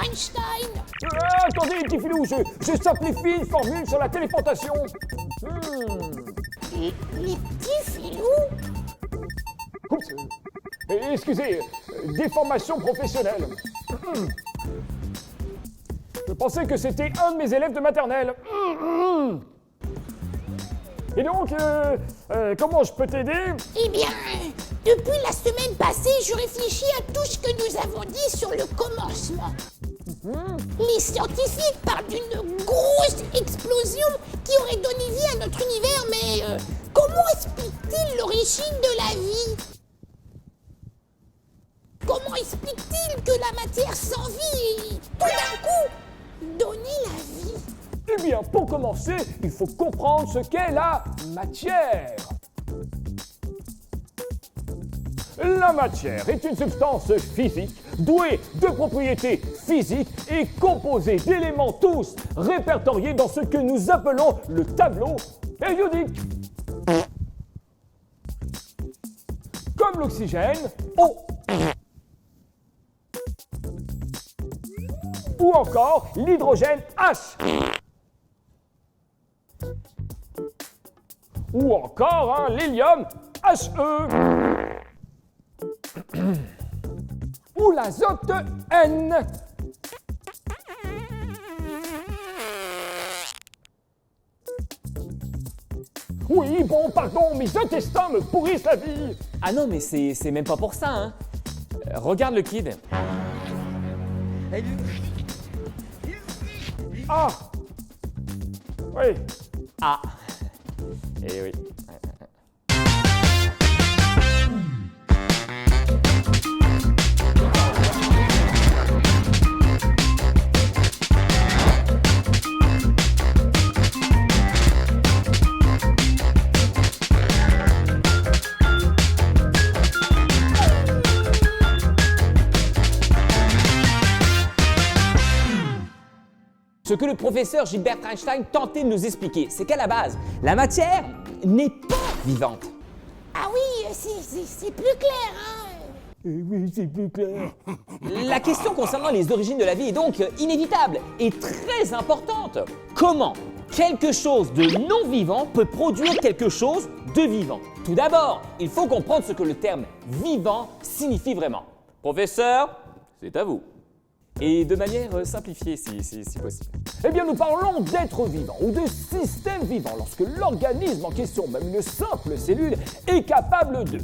Einstein. Attendez, les petits filous, je simplifie une formule sur la téléportation. Les petits filous. Oups. Excusez, déformation professionnelle. Je pensais que c'était un de mes élèves de maternelle. Et donc, comment je peux t'aider? Eh bien, depuis la semaine passée, je réfléchis à tout ce que nous avons dit sur le commencement. Les scientifiques parlent d'une grosse explosion qui aurait donné vie à notre univers, mais comment explique-t-il l'origine de la vie? Comment explique-t-il que la matière sans vie ait tout d'un coup donné la vie? Eh bien, pour commencer, il faut comprendre ce qu'est la matière. La matière est une substance physique douée de propriétés physiques et composée d'éléments tous répertoriés dans ce que nous appelons le tableau périodique. Comme l'oxygène, O. Ou encore l'hydrogène H. Ou encore l'hélium He. Ou l'azote N. Oui, bon, pardon, mes intestins me pourrissent la vie. Ah non, mais c'est même pas pour ça, hein. Regarde le kid. Ah. Oui. Ah. Eh oui. Ce que le professeur Gilbert Einstein tentait de nous expliquer, c'est qu'à la base, la matière n'est pas vivante. Ah oui, c'est plus clair, hein. Oui, c'est plus clair. La question concernant les origines de la vie est donc inévitable et très importante. Comment quelque chose de non vivant peut produire quelque chose de vivant? Tout d'abord, il faut comprendre ce que le terme vivant signifie vraiment. Professeur, c'est à vous. Et de manière simplifiée, si possible. Eh bien, nous parlons d'être vivant ou de système vivant lorsque l'organisme en question, même une simple cellule, est capable de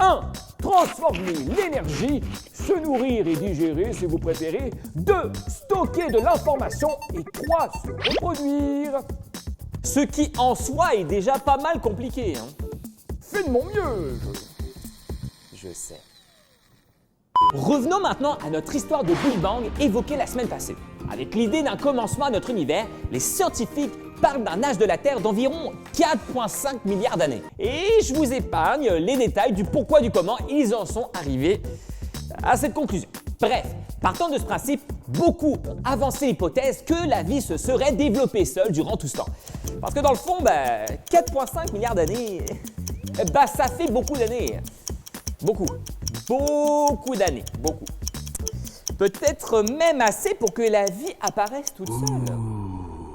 1. Transformer l'énergie, se nourrir et digérer si vous préférez. 2. Stocker de l'information. Et 3. Se reproduire. Ce qui en soi est déjà pas mal compliqué, hein. Fais de mon mieux. Je sais. Revenons maintenant à notre histoire de Big Bang évoquée la semaine passée. Avec l'idée d'un commencement à notre univers, les scientifiques parlent d'un âge de la Terre d'environ 4,5 milliards d'années. Et je vous épargne les détails du pourquoi du comment ils en sont arrivés à cette conclusion. Bref, partant de ce principe, beaucoup ont avancé l'hypothèse que la vie se serait développée seule durant tout ce temps. Parce que dans le fond, 4,5 milliards d'années, ça fait beaucoup d'années. Beaucoup d'années, beaucoup. Peut-être même assez pour que la vie apparaisse toute seule.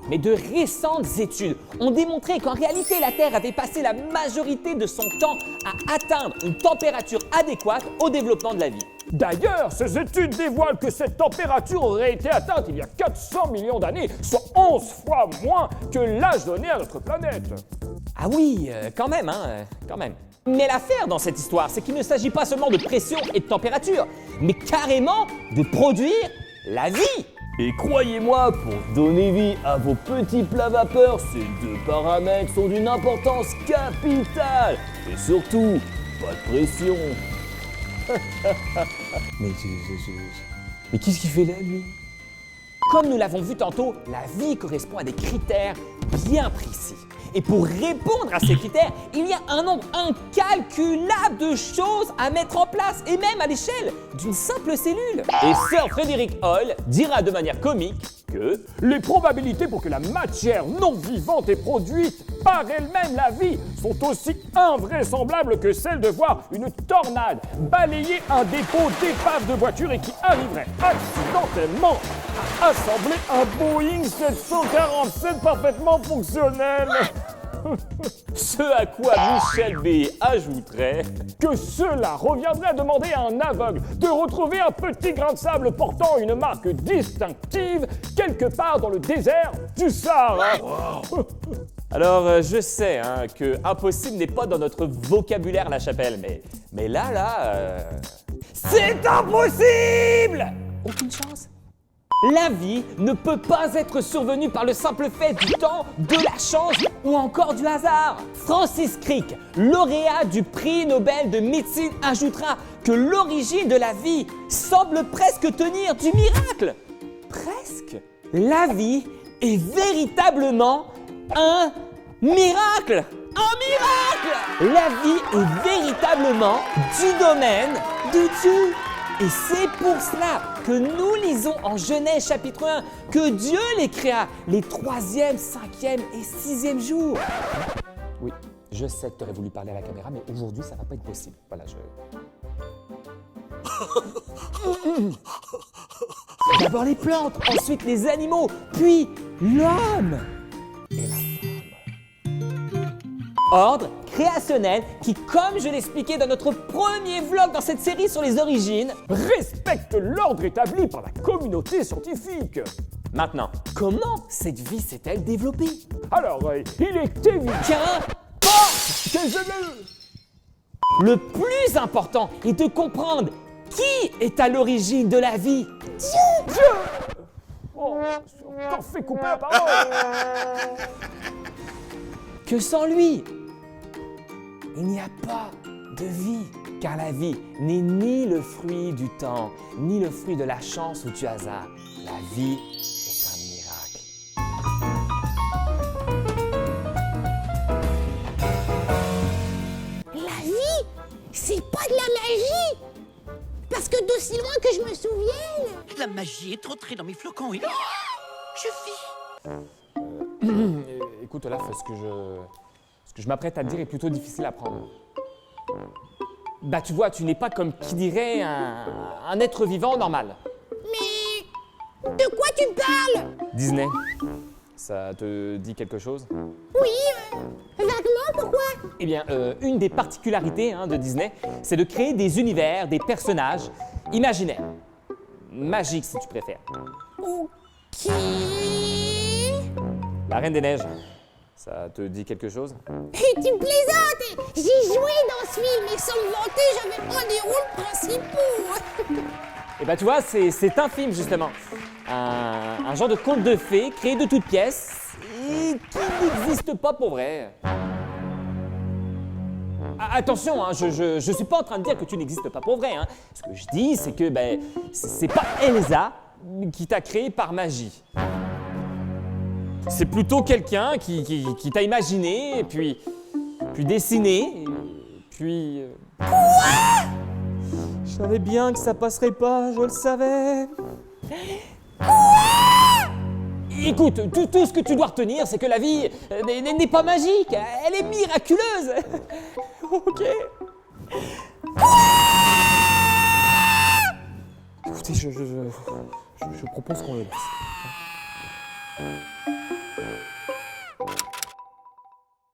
Mais de récentes études ont démontré qu'en réalité, la Terre avait passé la majorité de son temps à atteindre une température adéquate au développement de la vie. D'ailleurs, ces études dévoilent que cette température aurait été atteinte il y a 400 millions d'années, soit 11 fois moins que l'âge donné à notre planète. Ah oui, quand même, quand même. Mais l'affaire dans cette histoire, c'est qu'il ne s'agit pas seulement de pression et de température, mais carrément de produire la vie. Et croyez-moi, pour donner vie à vos petits plats vapeur, ces deux paramètres sont d'une importance capitale. Et surtout, pas de pression. Mais qu'est-ce qu'il fait là, lui? Comme nous l'avons vu tantôt, la vie correspond à des critères bien précis. Et pour répondre à ces critères, il y a un nombre incalculable de choses à mettre en place, et même à l'échelle d'une simple cellule. Et Sir Frederick Hoyle dira de manière comique que les probabilités pour que la matière non vivante ait produite par elle-même la vie sont aussi invraisemblables que celles de voir une tornade balayer un dépôt d'épave de voiture et qui arriverait accidentellement certainement à assembler un Boeing 747 parfaitement fonctionnel. Ce à quoi Michel B ajouterait Que cela reviendrait à demander à un aveugle de retrouver un petit grain de sable portant une marque distinctive quelque part dans le désert du Sahara. Alors, je sais que impossible n'est pas dans notre vocabulaire, La Chapelle, mais là, c'est impossible! Aucune chance. La vie ne peut pas être survenue par le simple fait du temps, de la chance ou encore du hasard. Francis Crick, lauréat du prix Nobel de médecine, ajoutera que l'origine de la vie semble presque tenir du miracle. Presque. La vie est véritablement un miracle. Un miracle! La vie est véritablement du domaine de Dieu. Et c'est pour cela que nous lisons en Genèse chapitre 1 que Dieu les créa les 3e, 5e et 6e jours. Oui, je sais que tu aurais voulu parler à la caméra, mais aujourd'hui, ça va pas être possible. Voilà, D'abord les plantes, ensuite les animaux, puis l'homme et la femme. Ordre créationnel qui, comme je l'expliquais dans notre premier vlog dans cette série sur les origines, Respecte l'ordre établi par la communauté scientifique. Maintenant, comment cette vie s'est-elle développée? Alors, il est évident que Le plus important est de comprendre qui est à l'origine de la vie. Oh, t'en fais couper la parole. Que sans lui, il n'y a pas de vie. Car la vie n'est ni le fruit du temps, ni le fruit de la chance ou du hasard. La vie est un miracle. La vie, c'est pas de la magie. Parce que d'aussi loin que je me souvienne. La magie est entrée dans mes flocons et... Je vis. Écoute Olaf, ce que je m'apprête à te dire est plutôt difficile à prendre. Bah tu vois, tu n'es pas comme qui dirait un être vivant normal. Mais de quoi tu parles? Disney, ça te dit quelque chose? Oui, vaguement, pourquoi? Eh bien, une des particularités de Disney, c'est de créer des univers, des personnages imaginaires. Magiques, si tu préfères. Ok. La Reine des Neiges, ça te dit quelque chose? Et tu plaisantes. J'ai joué dans ce film et sans me vanter, j'avais un des rôles principaux. Eh bien, tu vois, c'est un film, justement. Un genre de conte de fées créé de toutes pièces et qui n'existe pas pour vrai. Attention, je suis pas en train de dire que tu n'existes pas pour vrai. Ce que je dis, c'est que c'est pas Elsa qui t'a créé par magie. C'est plutôt quelqu'un qui t'a imaginé, puis dessiné, puis... Quoi? Je savais bien que ça passerait pas, je le savais. Quoi? Écoute, tout ce que tu dois retenir, c'est que la vie n'est pas magique, elle est miraculeuse. Ok. Écoutez, je propose qu'on le laisse.